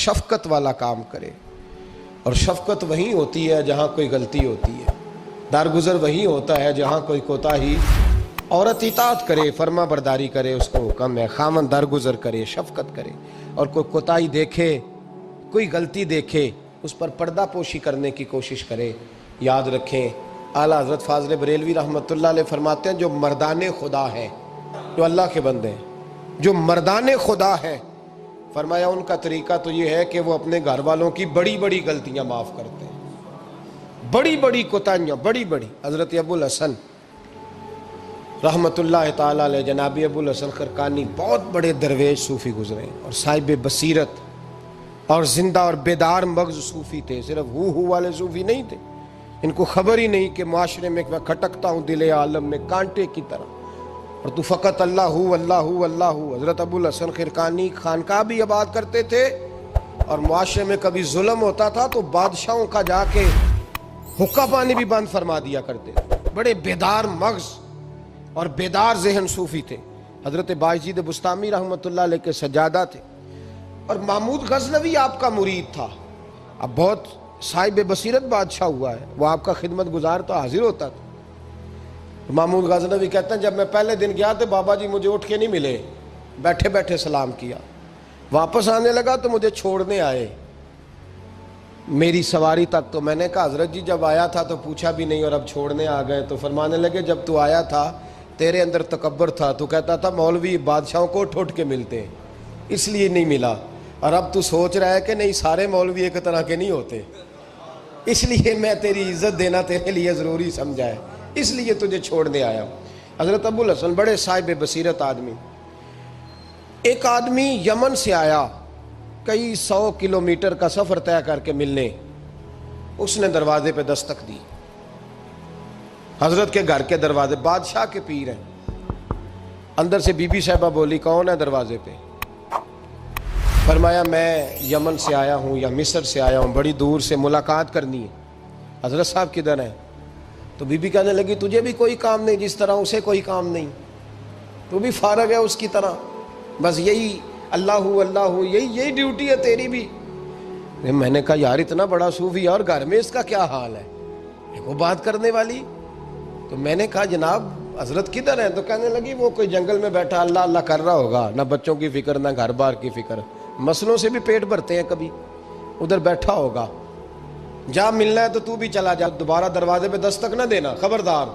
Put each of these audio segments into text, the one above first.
شفقت والا کام کرے، اور شفقت وہیں ہوتی ہے جہاں کوئی غلطی ہوتی ہے، درگزر وہیں ہوتا ہے جہاں کوئی کوتاہی۔ عورت اطاعت کرے، فرما برداری کرے، اس کو حکم ہے، خامن درگزر کرے، شفقت کرے، اور کوئی کوتاہی دیکھے، کوئی غلطی دیکھے، اس پر پردہ پوشی کرنے کی کوشش کرے۔ یاد رکھیں اعلیٰ حضرت فاضل بریلوی رحمۃ اللہ علیہ فرماتے ہیں جو مردان خدا ہیں، جو اللہ کے بندے ہیں، جو مردان خدا ہیں، فرمایا ان کا طریقہ تو یہ ہے کہ وہ اپنے گھر والوں کی بڑی بڑی غلطیاں معاف کرتے ہیں، بڑی بڑی کوتاہیاں، بڑی بڑی۔ حضرت ابو الحسن رحمۃ اللہ تعالی علیہ، جناب ابو الحسن خرقانی بہت بڑے درویش صوفی گزرے ہیں، اور صاحب بصیرت اور زندہ اور بیدار مغز صوفی تھے، صرف ہو والے صوفی نہیں تھے۔ ان کو خبر ہی نہیں کہ معاشرے میں میں کھٹکتا ہوں دل عالم میں کانٹے کی طرح، اور تو فقط اللہ ہو اللہ ہو اللہ ہو۔ حضرت ابو الحسن خرقانی خانقاہ بھی آباد کرتے تھے، اور معاشرے میں کبھی ظلم ہوتا تھا تو بادشاہوں کا جا کے حقہ پانی بھی بند فرما دیا کرتے تھے۔ بڑے بیدار مغز اور بیدار ذہن صوفی تھے۔ حضرت بایزید بسطامی رحمۃ اللہ علیہ کے سجادہ تھے، اور محمود غزنوی آپ کا مرید تھا۔ اب بہت صاحب بصیرت بادشاہ ہوا ہے، وہ آپ کا خدمت گزار تو حاضر ہوتا تھا۔ محمود غزنوی کہتے ہیں جب میں پہلے دن گیا تو بابا جی مجھے اٹھ کے نہیں ملے، بیٹھے بیٹھے سلام کیا، واپس آنے لگا تو مجھے چھوڑنے آئے میری سواری تک، تو میں نے کہا حضرت جی جب آیا تھا تو پوچھا بھی نہیں اور اب چھوڑنے آ گئے، تو فرمانے لگے جب تو آیا تھا تیرے اندر تکبر تھا، تو کہتا تھا مولوی بادشاہوں کو اٹھ کے ملتے ہیں اس لیے نہیں ملا، اور اب تو سوچ رہا ہے کہ نہیں سارے مولوی ایک طرح کے نہیں ہوتے، اس لیے میں تیری عزت دینا تیرے لیے ضروری سمجھا ہے، اس لیے تجھے چھوڑنے آیا ہوں۔ حضرت ابو الحسن بڑے صاحب بصیرت آدمی۔ ایک آدمی یمن سے آیا کئی 100 کلومیٹر کا سفر طے کر کے ملنے، اس نے دروازے پہ دستک دی، حضرت کے گھر کے دروازے، بادشاہ کے پیر ہیں، اندر سے بی بی صاحبہ بولی کون ہے دروازے پہ؟ فرمایا میں یمن سے آیا ہوں یا مصر سے آیا ہوں، بڑی دور سے ملاقات کرنی ہے، حضرت صاحب کدھر ہیں؟ تو بی بی کہنے لگی تجھے بھی کوئی کام نہیں جس طرح اسے کوئی کام نہیں، تو بھی فارغ ہے اس کی طرح، بس یہی اللہ اللہ یہی ڈیوٹی ہے تیری بھی۔ میں نے کہا یار اتنا بڑا صوفی اور گھر میں اس کا کیا حال ہے، وہ بات کرنے والی؟ تو میں نے کہا جناب حضرت کدھر ہیں؟ تو کہنے لگی وہ کوئی جنگل میں بیٹھا اللہ اللہ کر رہا ہوگا، نہ بچوں کی فکر نہ گھر بار کی فکر، مسئلوں سے بھی پیٹ بھرتے ہیں کبھی، ادھر بیٹھا ہوگا، جا ملنا ہے تو تو بھی چلا جا، دوبارہ دروازے پہ دستک نہ دینا خبردار۔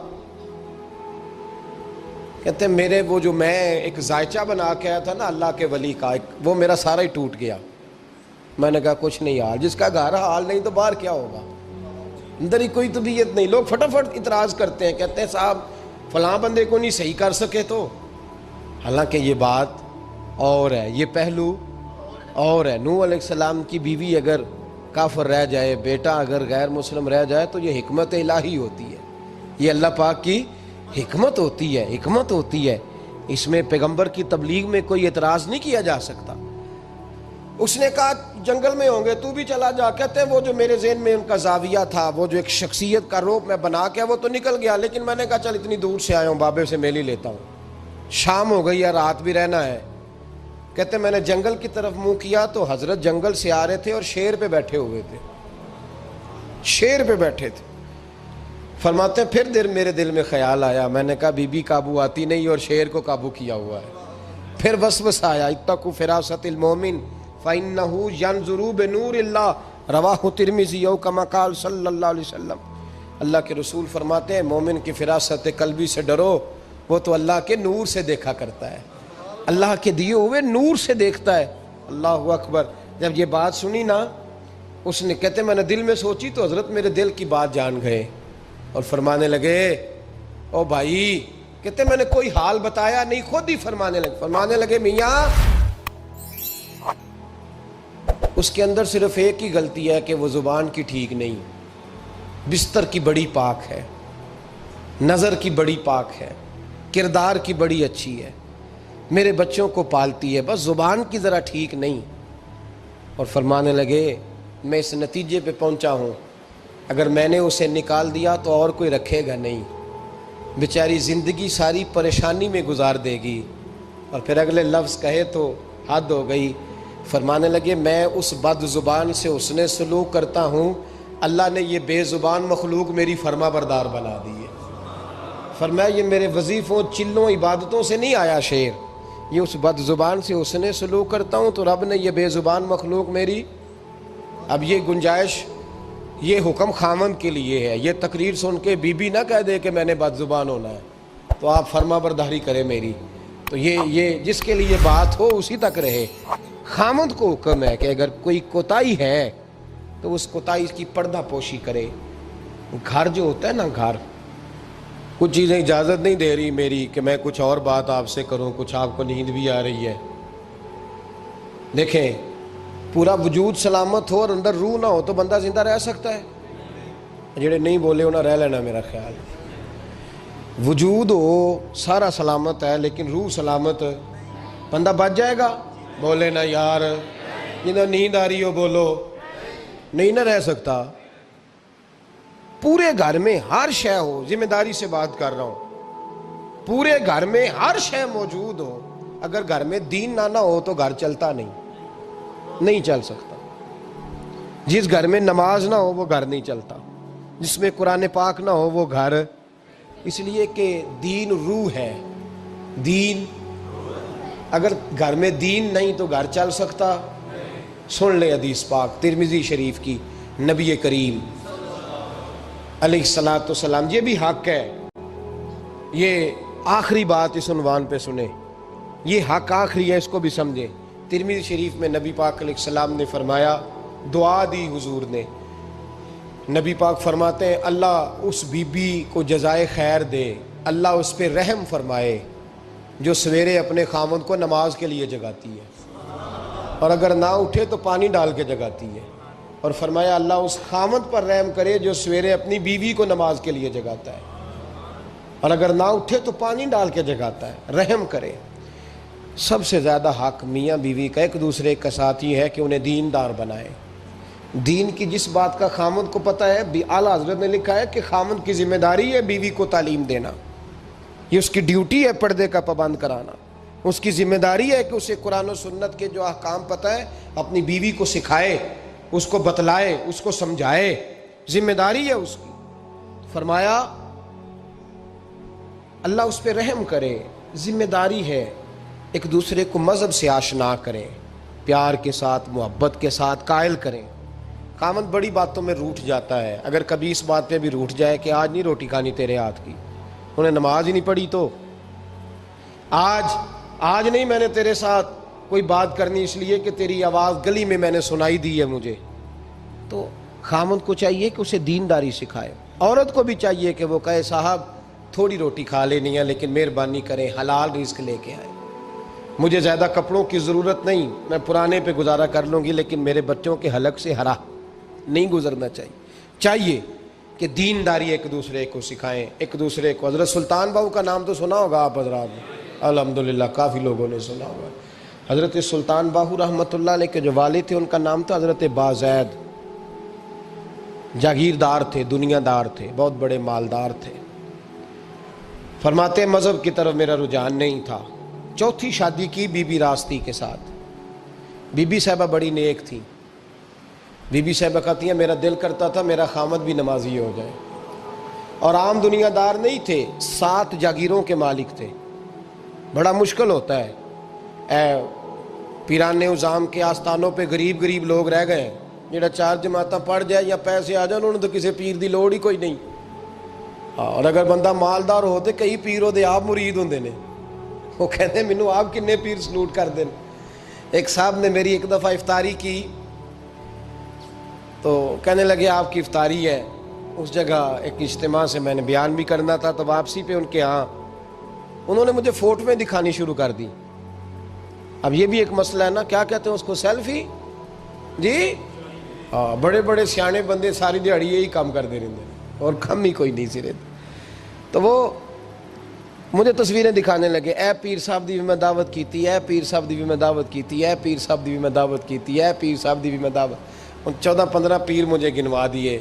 کہتے ہیں میرے وہ جو میں ایک ذائچہ بنا کے آیا تھا نا اللہ کے ولی کا، وہ میرا سارا ہی ٹوٹ گیا۔ میں نے کہا کچھ نہیں حال، جس کا گھر حال نہیں تو باہر کیا ہوگا، اندر ہی کوئی طبیعت نہیں۔ لوگ فٹافٹ اعتراض کرتے ہیں، کہتے ہیں صاحب فلاں بندے کو نہیں صحیح کر سکے تو، حالانکہ یہ بات اور ہے، یہ پہلو اور ہے۔ نوح علیہ السلام کی بیوی اگر کافر رہ جائے، بیٹا اگر غیر مسلم رہ جائے تو یہ حکمت الہی ہوتی ہے، یہ اللہ پاک کی حکمت ہوتی ہے، حکمت ہوتی ہے، اس میں پیغمبر کی تبلیغ میں کوئی اعتراض نہیں کیا جا سکتا۔ اس نے کہا جنگل میں ہوں گے تو بھی چلا جا۔ کہتے ہیں وہ جو میرے ذہن میں ان کا زاویہ تھا، وہ جو ایک شخصیت کا روپ میں بنا کے وہ تو نکل گیا، لیکن میں نے کہا چل اتنی دور سے آیا ہوں بابے سے میل ہی لیتا ہوں، شام ہو گئی ہے رات بھی رہنا ہے۔ کہتے ہیں میں نے جنگل کی طرف منہ کیا تو حضرت جنگل سے آ رہے تھے اور شیر پہ بیٹھے ہوئے تھے، شیر پہ بیٹھے تھے۔ فرماتے ہیں پھر میرے دل میں خیال آیا، میں نے کہا بی بی قابو آتی نہیں اور شیر کو قابو کیا ہوا ہے۔ پھر وسوسہ آیا اتقوا فراست المومن فإنه ينظر بنور اللہ، رواہ ترمذی او کما قال صلی اللہ علیہ وسلم۔ اللہ کے رسول فرماتے ہیں مومن کی فراست قلبی سے ڈرو، وہ تو اللہ کے نور سے دیکھا کرتا ہے، اللہ کے دیے ہوئے نور سے دیکھتا ہے۔ اللہ اکبر۔ جب یہ بات سنی نا، اس نے کہتے میں نے دل میں سوچی تو حضرت میرے دل کی بات جان گئے اور فرمانے لگے او بھائی، کہتے میں نے کوئی حال بتایا نہیں، خود ہی فرمانے لگے میاں اس کے اندر صرف ایک ہی غلطی ہے کہ وہ زبان کی ٹھیک نہیں، بستر کی بڑی پاک ہے، نظر کی بڑی پاک ہے، کردار کی بڑی اچھی ہے، میرے بچوں کو پالتی ہے، بس زبان کی ذرا ٹھیک نہیں۔ اور فرمانے لگے میں اس نتیجے پہ پہنچا ہوں اگر میں نے اسے نکال دیا تو اور کوئی رکھے گا نہیں، بیچاری زندگی ساری پریشانی میں گزار دے گی، اور پھر اگلے لفظ کہے تو حد ہو گئی، فرمانے لگے میں اس بد زبان سے حسن سلوک کرتا ہوں، اللہ نے یہ بے زبان مخلوق میری فرما بردار بنا دی ہے۔ فرمایا یہ میرے وظیفوں چلوں عبادتوں سے نہیں آیا شعر، یہ اس بد زبان سے حسن سلوک کرتا ہوں تو رب نے یہ بے زبان مخلوق میری۔ اب یہ گنجائش، یہ حکم خامند کے لیے ہے، یہ تقریر سن کے بی بی نہ کہہ دے کہ میں نے بد زبان ہونا ہے تو آپ فرما برداری کریں میری، تو یہ جس کے لیے بات ہو اسی تک رہے۔ خامند کو حکم ہے کہ اگر کوئی کوتاہی ہے تو اس کوتاہی کی پردہ پوشی کرے۔ گھر جو ہوتا ہے نا، گھر کچھ چیزیں اجازت نہیں دے رہی میری کہ میں کچھ اور بات آپ سے کروں، کچھ آپ کو نیند بھی آ رہی ہے۔ دیکھیں پورا وجود سلامت ہو اور اندر روح نہ ہو تو بندہ زندہ رہ سکتا ہے؟ جڑے نہیں بولے انہیں رہ لینا میرا خیال۔ وجود ہو سارا سلامت ہے لیکن روح سلامت، بندہ بچ جائے گا؟ بولے نا یار، جنہیں نیند آ رہی ہو بولو، نہیں نہ رہ سکتا۔ پورے گھر میں ہر شے ہو، ذمہ داری سے بات کر رہا ہوں، پورے گھر میں ہر شے موجود ہو، اگر گھر میں دین نہ ہو تو گھر چلتا نہیں چل سکتا۔ جس گھر میں نماز نہ ہو وہ گھر نہیں چلتا، جس میں قرآن پاک نہ ہو وہ گھر، اس لیے کہ دین روح ہے۔ دین، اگر گھر میں دین نہیں تو گھر چل سکتا؟ سن لے حدیث پاک ترمذی شریف کی، نبی کریم علیہ الصلاۃ والسلام، یہ بھی حق ہے، یہ آخری بات اس عنوان پہ سنیں، یہ حق آخری ہے، اس کو بھی سمجھیں۔ ترمذی شریف میں نبی پاک علیہ السلام نے فرمایا، دعا دی حضور نے، نبی پاک فرماتے ہیں اللہ اس بی بی کو جزائے خیر دے، اللہ اس پہ رحم فرمائے جو سویرے اپنے خامند کو نماز کے لیے جگاتی ہے اور اگر نہ اٹھے تو پانی ڈال کے جگاتی ہے، اور فرمایا اللہ اس خامند پر رحم کرے جو سویرے اپنی بیوی کو نماز کے لیے جگاتا ہے اور اگر نہ اٹھے تو پانی ڈال کے جگاتا ہے، رحم کرے۔ سب سے زیادہ حق میاں بیوی کا ایک دوسرے کا ساتھ یہ ہے کہ انہیں دیندار بنائے۔ دین کی جس بات کا خامند کو پتہ ہے، اعلیٰ حضرت نے لکھا ہے کہ خامند کی ذمہ داری ہے بیوی کو تعلیم دینا، یہ اس کی ڈیوٹی ہے پردے کا پابند کرانا، اس کی ذمہ داری ہے کہ اسے قرآن و سنت کے جو احکام پتہ ہے اپنی بیوی کو سکھائے، اس کو بتلائے، اس کو سمجھائے، ذمہ داری ہے اس کی۔ فرمایا اللہ اس پہ رحم کرے، ذمہ داری ہے، ایک دوسرے کو مذہب سے آشنا کریں، پیار کے ساتھ محبت کے ساتھ قائل کریں۔ خامند بڑی باتوں میں روٹھ جاتا ہے، اگر کبھی اس بات پہ بھی روٹھ جائے کہ آج نہیں روٹی کھانی تیرے ہاتھ کی، انہیں نماز ہی نہیں پڑھی تو آج نہیں میں نے تیرے ساتھ کوئی بات کرنی اس لیے کہ تیری آواز گلی میں نے سنائی دی ہے مجھے، تو خامند کو چاہیے کہ اسے دینداری سکھائے۔ عورت کو بھی چاہیے کہ وہ کہے صاحب تھوڑی روٹی کھا لینی ہے لیکن مہربانی کریں حلال رزق لے کے آئیں، مجھے زیادہ کپڑوں کی ضرورت نہیں، میں پرانے پہ گزارا کر لوں گی لیکن میرے بچوں کے حلق سے ہرا نہیں گزرنا چاہیے کہ دینداری ایک دوسرے کو سکھائیں، ایک دوسرے کو۔ حضرت سلطان باہو کا نام تو سنا ہوگا آپ حضرات نے، الحمدللہ کافی لوگوں نے سنا ہوگا۔ حضرت سلطان باہو رحمۃ اللہ علیہ کے جو والد تھے ان کا نام تھا حضرت بازید، جاگیردار تھے، دنیا دار تھے، بہت بڑے مالدار تھے۔ فرماتے مذہب کی طرف میرا رجحان نہیں تھا، چوتھی شادی کی بی بی راستی کے ساتھ۔ بی بی صاحبہ بڑی نیک تھی، بی بی صاحبہ کہتی ہیں میرا دل کرتا تھا میرا خامد بھی نمازی ہو جائے، اور عام دنیا دار نہیں تھے، 7 جاگیروں کے مالک تھے۔ بڑا مشکل ہوتا ہے، اے پیران نظام کے آستانوں پہ غریب لوگ رہ گئے ہیں، جڑا 4 جماعتیں پڑھ جائے یا پیسے آ جائیں انہوں نے تو کسی پیر دی لوڑ ہی کوئی نہیں، اور اگر بندہ مالدار ہو تو کئی پیروں دے آپ مرید ہوندے نے، وہ کہتے ہیں مینوں آپ کنے پیر سلوٹ کر دیں۔ ایک صاحب نے میری ایک دفعہ افطاری کی تو کہنے لگے آپ کی افطاری ہے، اس جگہ ایک اجتماع سے میں نے بیان بھی کرنا تھا تو واپسی پہ ان کے ہاں انہوں نے مجھے فوٹویں دکھانی شروع کر دی۔ اب یہ بھی ایک مسئلہ ہے نا، کیا کہتے ہیں اس کو، سیلفی جی، بڑے بڑے سیانے بندے ساری دیہڑی یہی کام کر دے رہے اور کم ہی کوئی نہیں سرے، تو وہ مجھے تصویریں دکھانے لگے، اے پیر صاحب دی بھی میں دعوت کیتی، اے پیر صاحب دی بھی میں دعوت کیتی، اے پیر صاحب دی بھی میں دعوت کیتی، اے پیر صاحب دی بھی میں دعوت، 14-15 پیر مجھے گنوا دیے۔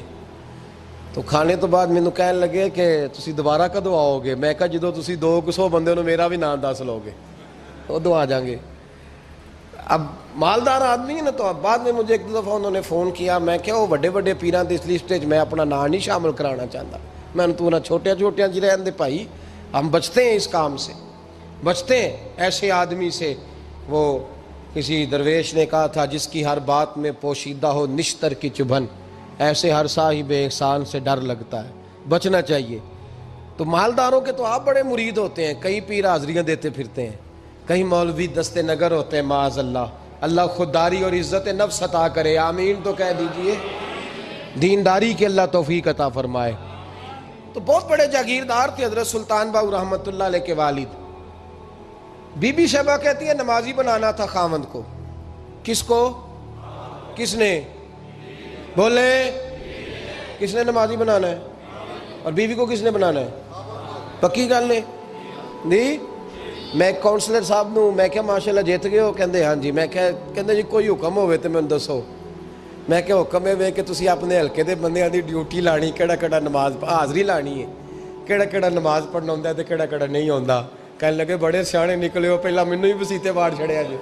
تو کھانے تو بعد مینوں کہنے لگے کہ تسی دوبارہ کدوں آؤ گے؟ میں کہا جدوں تسی 200 بندے نوں میرا بھی نام دس لو گے ادوں آ جاؤں گے۔ اب مالدار آدمی ہے نا، تو اب بعد میں مجھے ایک دفعہ انہوں نے فون کیا، میں کیا وہ بڑے بڑے پیران دی اس لسٹ وچ میں اپنا نام نہیں شامل کرانا چاہتا، میں نے تو نہ چھوٹیاں چھوٹیاں جی رہن دے بھائی، ہم بچتے ہیں اس کام سے، بچتے ہیں ایسے آدمی سے۔ وہ کسی درویش نے کہا تھا، جس کی ہر بات میں پوشیدہ ہو نشتر کی چبھن، ایسے ہر صاحب احسان سے ڈر لگتا ہے، بچنا چاہیے۔ تو مالداروں کے تو آپ بڑے مرید ہوتے ہیں، کئی پیر حاضریاں دیتے پھرتے ہیں، کئی مولوی دست نگر ہوتے ہیں، معاذ اللہ، اللہ خودداری اور عزت نفس عطا کرے، آمین تو کہہ دیجئے، دینداری کے اللہ توفیق عطا فرمائے۔ تو بہت بڑے جاگیردار تھے حضرت سلطان باہو رحمۃ اللہ علیہ کے والد۔ بی بی شیبہ کہتی ہے نمازی بنانا تھا خاوند کو۔ کس کو؟ کس نے؟ بولے، کس نے نمازی بنانا ہے؟ اور بیوی کو کس نے بنانا ہے؟ پکی گل نے نہیں؟ میں کونسلر صاحب نوں میں کیا ماشاءاللہ جیت گئے ہو؟ کہندے ہاں جی۔ میں کہندے جی کوئی حکم ہوئے تو میں دسو۔ میں کہ حکم ہے کہ تسی اپنے حلقے دے بندیاں دی ڈیوٹی لانی، کیڑا کیڑا نماز حاضری لانی ہے، کیڑا کیڑا نماز پڑھنا ہوندا ہے تے کیڑا کیڑا نہیں ہوندا۔ کہنے لگے بڑے سیانے نکلے ہو، پہلا مینوں ہی وسیتے واڑ چھڑیا جی،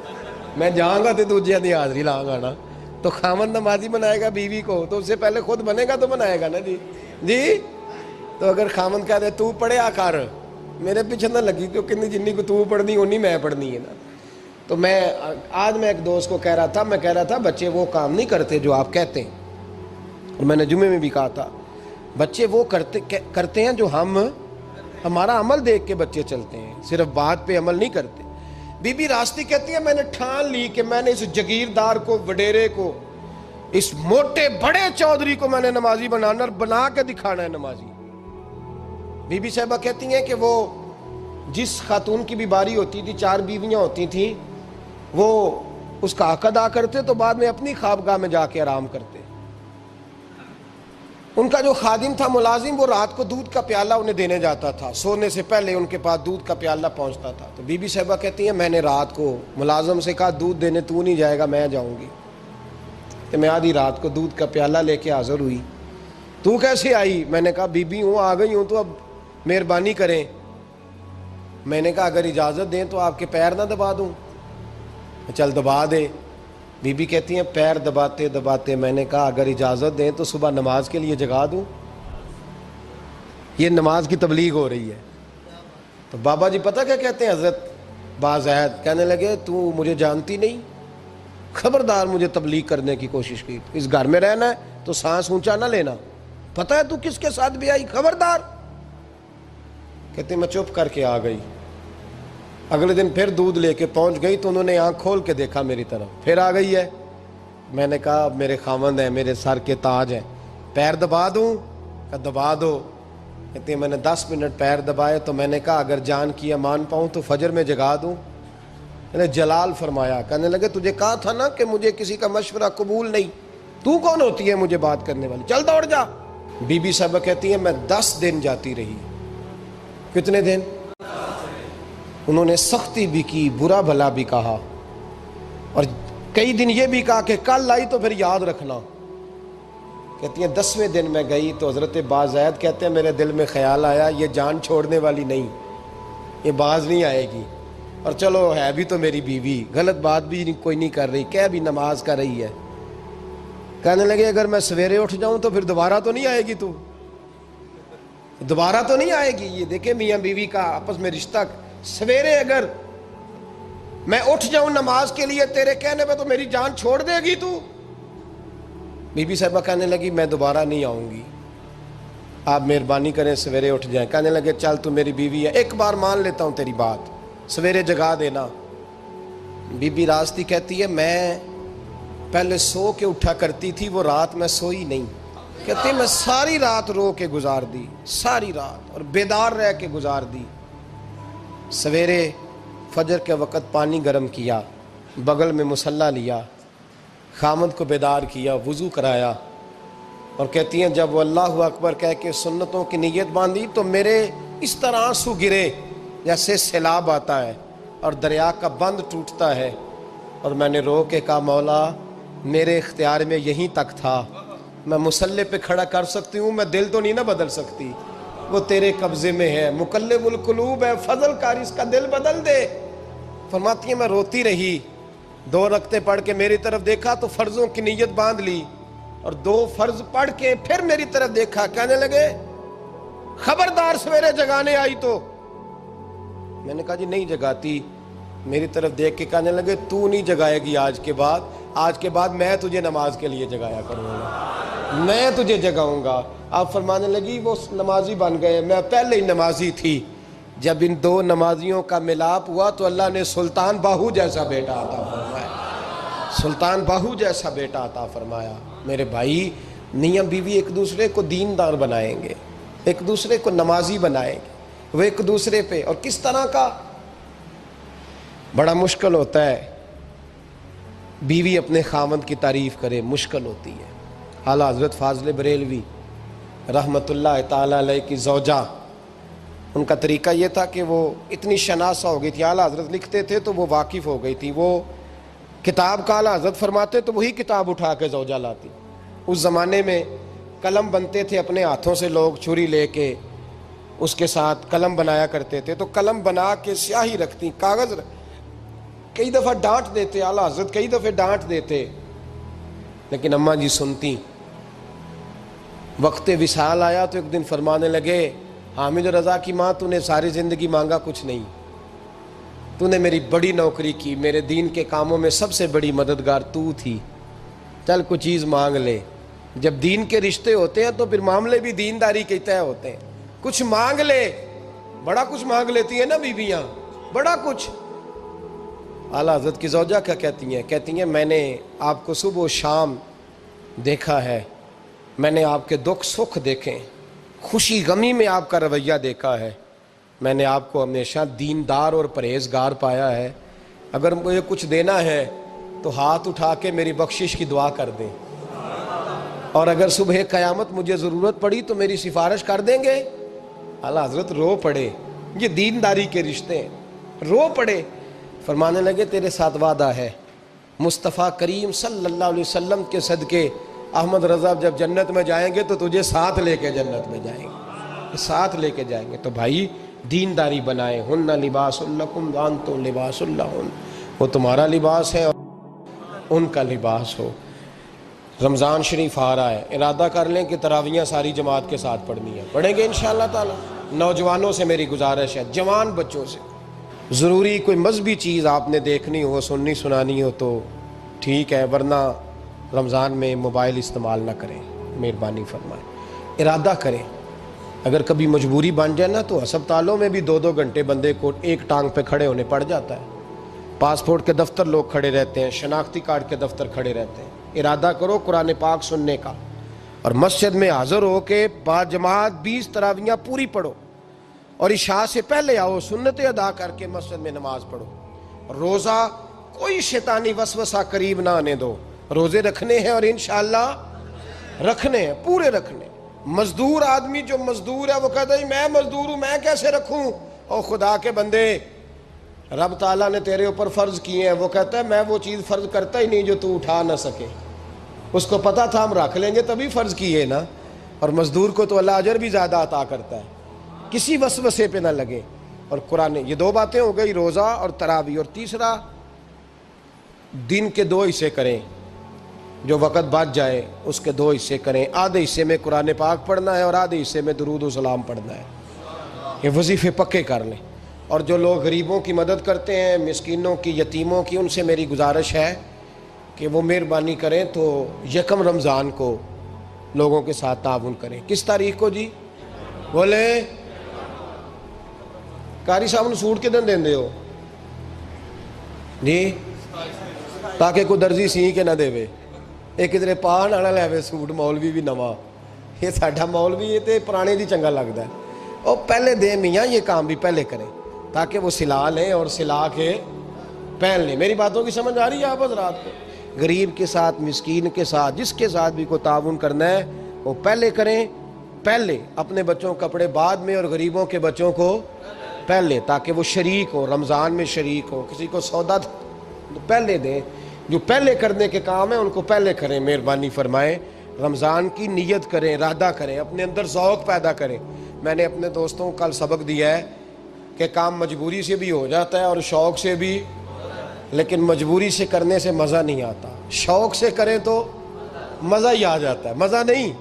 میں جاؤں گا تے دوجیاں دی حاضری لاں گا نا۔ تو خاوند نمازی بنائے گا بیوی کو تو اس سے پہلے خود بنے گا تو بنائے گا نا جی۔ جی تو اگر خاوند کہہ دے تو پڑھیا کر، میرے پیچھے نہ لگی، تو کتنی جنی کو تو پڑھنی اونی میں پڑھنی ہے نا۔ تو میں آج میں ایک دوست کو کہہ رہا تھا، میں کہہ رہا تھا بچے وہ کام نہیں کرتے جو آپ کہتے ہیں، اور میں نے جمعے میں بھی کہا تھا بچے وہ کرتے ہیں جو ہمارا عمل دیکھ کے بچے چلتے ہیں، صرف بات پہ عمل نہیں کرتے۔ بی بی راستی کہتی ہے میں نے ٹھان لی کہ میں نے اس جگیردار کو، وڈیرے کو، اس موٹے بڑے چودھری کو میں نے نمازی بنانا اور بنا کے دکھانا ہے نمازی۔ بی بی صاحبہ کہتی ہیں کہ وہ جس خاتون کی بھی باری ہوتی تھی، 4 بیویاں ہوتی تھیں، وہ اس کا حق ادا کرتے تو بعد میں اپنی خوابگاہ میں جا کے آرام کرتے۔ ان کا جو خادم تھا ملازم، وہ رات کو دودھ کا پیالہ انہیں دینے جاتا تھا، سونے سے پہلے ان کے پاس دودھ کا پیالہ پہنچتا تھا۔ تو بی بی صاحبہ کہتی ہیں میں نے رات کو ملازم سے کہا دودھ دینے تو نہیں جائے گا، میں جاؤں گی۔ کہ میں آدھی رات کو دودھ کا پیالہ لے کے حاضر ہوئی۔ تو کیسے آئی؟ میں نے کہا بی بی ہوں، آ گئی ہوں، تو اب مہربانی کریں۔ میں نے کہا اگر اجازت دیں تو آپ کے پیر نہ دبا دوں؟ چل دبا دے۔ بی بی کہتی ہیں پیر دباتے دباتے میں نے کہا اگر اجازت دیں تو صبح نماز کے لیے جگا دوں؟ یہ نماز کی تبلیغ ہو رہی ہے۔ تو بابا جی پتہ کیا کہتے ہیں حضرت بازید؟ کہنے لگے تو مجھے جانتی نہیں، خبردار مجھے تبلیغ کرنے کی کوشش کی، اس گھر میں رہنا ہے تو سانس اونچا نہ لینا، پتہ ہے تو کس کے ساتھ بھی آئی، خبردار۔ کہتے ہیں میں چپ کر کے آ گئی۔ اگلے دن پھر دودھ لے کے پہنچ گئی تو انہوں نے آنکھ کھول کے دیکھا میری طرف، پھر آ گئی ہے۔ میں نے کہا میرے خاوند ہیں، میرے سر کے تاج ہیں، پیر دبا دوں؟ کہ دبا دو۔ کہتے ہیں میں نے 10 منٹ پیر دبائے تو میں نے کہا اگر جان کی امان پاؤں تو فجر میں جگا دوں؟ میں نے جلال فرمایا۔ کہنے لگے تجھے کہا تھا نا کہ مجھے کسی کا مشورہ قبول نہیں، تو کون ہوتی ہے مجھے بات کرنے والی، چل دوڑ جا۔ بی بی صاحبہ کہتی ہیں میں 10 دن جاتی رہی۔ کتنے دن؟ انہوں نے سختی بھی کی، برا بھلا بھی کہا، اور کئی دن یہ بھی کہا کہ کل آئی تو پھر یاد رکھنا۔ کہتی ہیں 10ویں دن میں گئی تو حضرت بازید کہتے ہیں میرے دل میں خیال آیا یہ جان چھوڑنے والی نہیں، یہ باز نہیں آئے گی، اور چلو ہے بھی تو میری بیوی، غلط بات بھی کوئی نہیں کر رہی، کہہ بھی نماز کر رہی ہے۔ کہنے لگے اگر میں سویرے اٹھ جاؤں تو پھر دوبارہ تو نہیں آئے گی، تو دوبارہ تو نہیں آئے گی۔ یہ دیکھیں میاں بیوی کا آپس میں رشتہ، سویرے اگر میں اٹھ جاؤں نماز کے لیے تیرے کہنے پہ تو میری جان چھوڑ دے گی تو؟ بی بی صاحبہ کہنے لگی میں دوبارہ نہیں آؤں گی، آپ مہربانی کریں سویرے اٹھ جائیں۔ کہنے لگے چل تو میری بیوی ہے، ایک بار مان لیتا ہوں تیری بات، سویرے جگا دینا۔ بی بی راستی کہتی ہے میں پہلے سو کے اٹھا کرتی تھی، وہ رات میں سوئی نہیں، کہتی میں ساری رات رو کے گزار دی، ساری رات، اور بیدار رہ کے گزار دی۔ سویرے فجر کے وقت پانی گرم کیا، بغل میں مصلی لیا، خامد کو بیدار کیا، وضو کرایا، اور کہتی ہیں جب وہ اللہ اکبر کہہ کے سنتوں کی نیت باندھی تو میرے اس طرح آنسو گرے جیسے سیلاب آتا ہے اور دریا کا بند ٹوٹتا ہے، اور میں نے رو کے کہا مولا میرے اختیار میں یہیں تک تھا، میں مصلی پہ کھڑا کر سکتی ہوں، میں دل تو نہیں نہ بدل سکتی، وہ تیرے قبضے میں ہے، مقلب القلوب ہے، فضل کار اس کا دل بدل دے۔ فرماتی ہیں میں روتی رہی، 2 رکعتیں پڑھ کے میری طرف دیکھا تو فرضوں کی نیت باندھ لی، اور 2 فرض پڑھ کے پھر میری طرف دیکھا، کہنے لگے خبردار سویرے جگانے آئی تو۔ میں نے کہا جی نہیں جگاتی۔ میری طرف دیکھ کے کہنے لگے تو نہیں جگائے گی آج کے بعد میں تجھے نماز کے لیے جگایا کروں گا، میں تجھے جگاؤں گا۔ آپ فرمانے لگی وہ نمازی بن گئے، میں پہلے ہی نمازی تھی۔ جب ان 2 نمازیوں کا ملاپ ہوا تو اللہ نے سلطان باہو جیسا بیٹا عطا فرمایا، سلطان باہو جیسا بیٹا عطا فرمایا۔ میرے بھائی، میاں بیوی ایک دوسرے کو دیندار بنائیں گے، ایک دوسرے کو نمازی بنائیں گے، وہ ایک دوسرے پہ، اور کس طرح کا؟ بڑا مشکل ہوتا ہے بیوی اپنے خاوند کی تعریف کرے، مشکل ہوتی ہے۔ اعلیٰ حضرت فاضل بریلوی رحمۃ اللہ تعالی علیہ کی زوجہ، ان کا طریقہ یہ تھا کہ وہ اتنی شناسہ ہو گئی تھی، اعلیٰ حضرت لکھتے تھے تو وہ واقف ہو گئی تھی، وہ کتاب کا اعلیٰ حضرت فرماتے تو وہی کتاب اٹھا کے زوجہ لاتی۔ اس زمانے میں قلم بنتے تھے اپنے ہاتھوں سے، لوگ چھری لے کے اس کے ساتھ قلم بنایا کرتے تھے، تو قلم بنا کے سیاہی رکھتی، کاغذ کئی دفعہ ڈانٹ دیتے اعلیٰ حضرت، کئی دفعہ ڈانٹ دیتے، لیکن اماں جی سنتی۔ وقت وصال آیا تو ایک دن فرمانے لگے حامد رضا کی ماں، تو نے ساری زندگی مانگا کچھ نہیں، تو نے میری بڑی نوکری کی، میرے دین کے کاموں میں سب سے بڑی مددگار تو تھی، چل کچھ چیز مانگ لے۔ جب دین کے رشتے ہوتے ہیں تو پھر معاملے بھی دینداری کے طے ہوتے ہیں، کچھ مانگ لے۔ بڑا کچھ مانگ لیتی ہیں نا بیویاں، بڑا کچھ۔ اعلیٰ حضرت کی زوجہ کیا کہتی ہیں میں نے آپ کو صبح و شام دیکھا ہے، میں نے آپ کے دکھ سکھ دیکھے، خوشی غمی میں آپ کا رویہ دیکھا ہے، میں نے آپ کو ہمیشہ دیندار اور پرہیزگار پایا ہے، اگر مجھے کچھ دینا ہے تو ہاتھ اٹھا کے میری بخشش کی دعا کر دیں، اور اگر صبح قیامت مجھے ضرورت پڑی تو میری سفارش کر دیں گے۔ اعلیٰ حضرت رو پڑے، یہ دینداری کے رشتے ہیں، رو پڑے۔ فرمانے لگے تیرے ساتھ وعدہ ہے، مصطفیٰ کریم صلی اللہ علیہ وسلم کے صدقے احمد رضا جب جنت میں جائیں گے تو تجھے ساتھ لے کے جنت میں جائیں گے، ساتھ لے کے جائیں گے۔ تو بھائی دینداری بنائیں، ہن لباس لکم وانتم لباس لہن، وہ تمہارا لباس ہے اور ان کا لباس ہو۔ رمضان شریف آ رہا ہے، ارادہ کر لیں کہ تراویحیں ساری جماعت کے ساتھ پڑھنی ہے، پڑھیں گے انشاءاللہ تعالی۔ نوجوانوں سے میری گزارش ہے، جوان بچوں سے، ضروری کوئی مذہبی چیز آپ نے دیکھنی ہو، سننی سنانی ہو تو ٹھیک ہے، ورنہ رمضان میں موبائل استعمال نہ کریں، مہربانی فرمائیں، ارادہ کریں۔ اگر کبھی مجبوری بن جائے نا تو ہسپتالوں میں بھی 2 گھنٹے بندے کو ایک ٹانگ پہ کھڑے ہونے پڑ جاتا ہے، پاسپورٹ کے دفتر لوگ کھڑے رہتے ہیں، شناختی کارڈ کے دفتر کھڑے رہتے ہیں۔ ارادہ کرو قرآن پاک سننے کا، اور مسجد میں حاضر ہو کے با جماعت 20 تراویحیں پوری پڑھو، اور عشاء سے پہلے آؤ، سنتیں ادا کر کے مسجد میں نماز پڑھو۔ روزہ کوئی شیطانی وسوسہ قریب نہ آنے دو، روزے رکھنے ہیں اور انشاءاللہ رکھنے ہیں، پورے رکھنے۔ مزدور آدمی جو مزدور ہے وہ کہتا ہے میں مزدور ہوں، میں کیسے رکھوں؟ او خدا کے بندے، رب تعالیٰ نے تیرے اوپر فرض کیے ہیں، وہ کہتا ہے میں وہ چیز فرض کرتا ہی نہیں جو تو اٹھا نہ سکے، اس کو پتا تھا ہم رکھ لیں گے تبھی فرض کیے نا، اور مزدور کو تو اللہ اجر بھی زیادہ عطا کرتا ہے، کسی وسوسے پہ نہ لگے۔ اور قرآن، یہ 2 باتیں ہو گئی، روزہ اور تراویح، اور تیسرا دن کے 2 حصے کریں، جو وقت بچ جائے اس کے 2 حصے کریں، آدھے حصے میں قرآن پاک پڑھنا ہے اور آدھے حصے میں درود و سلام پڑھنا ہے، یہ وظیفے پکے کر لیں۔ اور جو لوگ غریبوں کی مدد کرتے ہیں، مسکینوں کی، یتیموں کی، ان سے میری گزارش ہے کہ وہ مہربانی کریں تو 1 رمضان کو لوگوں کے ساتھ تعاون کریں۔ کس تاریخ کو جی؟ بولے قاری صاحب نے سوٹ کدن دیں دے ہو جی، تاکہ کوئی درزی سی کے نہ دے وے، ایک ادھر پاہ نہ لے وے سوٹ، مولوی بھی نواں، یہ ساڈا مولوی یہ تے پرانے دی چنگا لگتا ہے، اور پہلے دے میاں یہ کام بھی پہلے کریں تاکہ وہ سلا لیں اور سلا کے پہن لیں۔ میری باتوں کی سمجھ آ رہی ہے آپ حضرات کو؟ غریب کے ساتھ، مسکین کے ساتھ، جس کے ساتھ بھی کوئی تعاون کرنا ہے وہ پہلے کریں، پہلے اپنے بچوں کے کپڑے بعد میں، اور غریبوں کے بچوں کو پہلے، تاکہ وہ شریک ہو، رمضان میں شریک ہو، کسی کو سودا پہلے دیں، جو پہلے کرنے کے کام ہیں ان کو پہلے کریں، مہربانی فرمائیں۔ رمضان کی نیت کریں، ارادہ کریں، اپنے اندر ذوق پیدا کریں۔ میں نے اپنے دوستوں کو کل سبق دیا ہے کہ کام مجبوری سے بھی ہو جاتا ہے اور شوق سے بھی، لیکن مجبوری سے کرنے سے مزہ نہیں آتا، شوق سے کریں تو مزہ ہی آ جاتا ہے، مزہ نہیں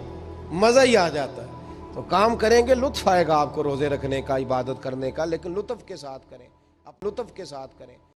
مزہ ہی آ جاتا ہے۔ تو کام کریں گے، لطف آئے گا آپ کو روزے رکھنے کا، عبادت کرنے کا، لیکن لطف کے ساتھ کریں، آپ لطف کے ساتھ کریں۔